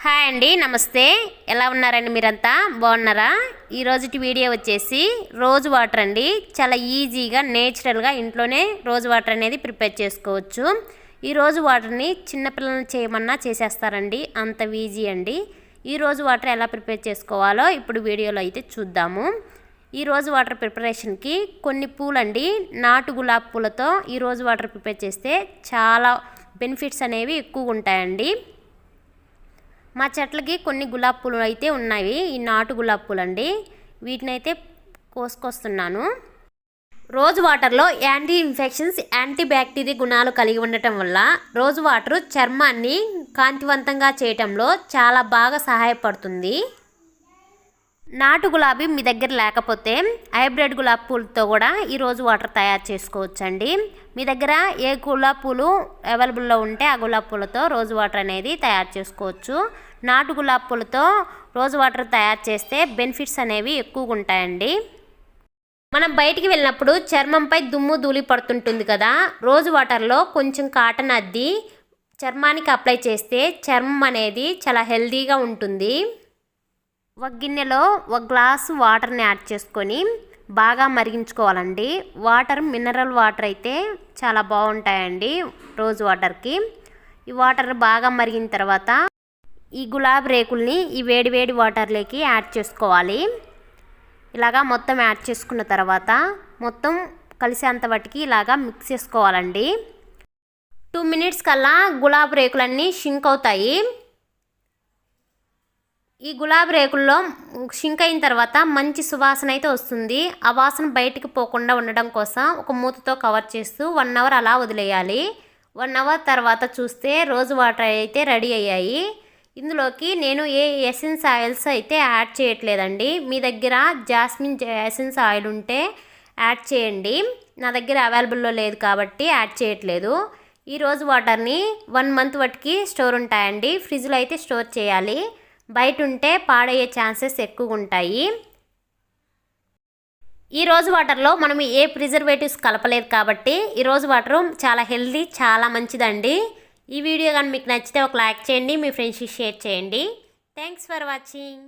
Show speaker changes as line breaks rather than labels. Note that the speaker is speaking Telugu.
హాయ్ అండి, నమస్తే. ఎలా ఉన్నారండి? మీరంతా బాగున్నారా? ఈరోజుటి వీడియో వచ్చేసి రోజ్ వాటర్ అండి. చాలా ఈజీగా నేచురల్గా ఇంట్లోనే రోజ్ వాటర్ అనేది ప్రిపేర్ చేసుకోవచ్చు. ఈ రోజు వాటర్ని చిన్నపిల్లలను చేయమన్నా చేసేస్తారండి, అంత ఈజీ అండి. ఈ రోజు వాటర్ ఎలా ప్రిపేర్ చేసుకోవాలో ఇప్పుడు వీడియోలో అయితే చూద్దాము. ఈ రోజు వాటర్ ప్రిపరేషన్కి కొన్ని పూలండి, నాటు గులాబీ పూలతో ఈ రోజు వాటర్ ప్రిపేర్ చేస్తే చాలా బెనిఫిట్స్ అనేవి ఎక్కువగా ఉంటాయండి. మా చెట్లకి కొన్ని గులాబీ పూలు అయితే ఉన్నాయి. ఈ నాటు గులాబీ పూలు అండి. వీటిని అయితే కోసుకొస్తున్నాను. రోజ్ వాటర్లో యాంటీ ఇన్ఫెక్షన్స్, యాంటీ బ్యాక్టీరియా గుణాలు కలిగి ఉండటం వల్ల రోజ్ వాటర్ చర్మాన్ని కాంతివంతంగా చేయటంలో చాలా బాగా సహాయపడుతుంది. నాటు గులాబీ మీ దగ్గర లేకపోతే హైబ్రిడ్ గులాబీ పూలతో కూడా ఈ రోజు వాటర్ తయారు చేసుకోవచ్చండి. మీ దగ్గర ఏ గులాబీ పూలు అవైలబుల్లో ఉంటే ఆ గులాబీ పూలతో రోజు వాటర్ అనేది తయారు చేసుకోవచ్చు. నాటు గులాబీ పూలతో రోజు వాటర్ తయారు చేస్తే బెనిఫిట్స్ అనేవి ఎక్కువగా ఉంటాయండి. మనం బయటికి వెళ్ళినప్పుడు చర్మంపై దుమ్ము ధూళి పడుతుంటుంది కదా, రోజు వాటర్లో కొంచెం కాటన్ అద్ది చర్మానికి అప్లై చేస్తే చర్మం అనేది చాలా హెల్తీగా ఉంటుంది. ఒక గిన్నెలో ఒక గ్లాసు వాటర్ని యాడ్ చేసుకొని బాగా మరిగించుకోవాలండి. వాటర్ మినరల్ వాటర్ అయితే చాలా బాగుంటాయండి రోజ్ వాటర్కి. ఈ వాటర్ బాగా మరిగిన తర్వాత ఈ గులాబీ రేకుల్ని ఈ వేడి వాటర్లోకి యాడ్ చేసుకోవాలి. ఇలాగా మొత్తం యాడ్ చేసుకున్న తర్వాత మొత్తం కలిసేంత వాటికి ఇలాగా మిక్స్ చేసుకోవాలండి. 2 minutes కల్లా గులాబీ రేకులన్నీ షింక్ అవుతాయి. ఈ గులాబీ రేకుల్లో షింక్ అయిన తర్వాత మంచి సువాసన అయితే వస్తుంది. ఆ వాసన బయటికి పోకుండా ఉండడం కోసం ఒక మూతతో కవర్ చేస్తూ 1 hour అలా వదిలేయాలి. 1 hour తర్వాత చూస్తే రోజు వాటర్ అయితే రెడీ అయ్యాయి. ఇందులోకి నేను ఏ ఎసెన్స్ ఆయిల్స్ అయితే యాడ్ చేయట్లేదండి. మీ దగ్గర జాస్మిన్ ఎసెన్స్ ఆయిల్ ఉంటే యాడ్ చేయండి. నా దగ్గర అవైలబుల్లో లేదు కాబట్టి యాడ్ చేయట్లేదు. ఈ రోజు వాటర్ని 1 month వాటికి స్టోర్ ఉంటాయండి. ఫ్రిడ్జ్లో అయితే స్టోర్ చేయాలి. బయట ఉంటే పాడయ్యే ఛాన్సెస్ ఎక్కువగా ఉంటాయి. ఈ రోజు వాటర్లో మనం ఏ ప్రిజర్వేటివ్స్ కలపలేదు కాబట్టి ఈ రోజు వాటర్ చాలా హెల్తీ, చాలా మంచిదండి. ఈ వీడియో కానీ మీకు నచ్చితే ఒక లైక్ చేయండి, మీ ఫ్రెండ్స్కి షేర్ చేయండి. Thanks for watching.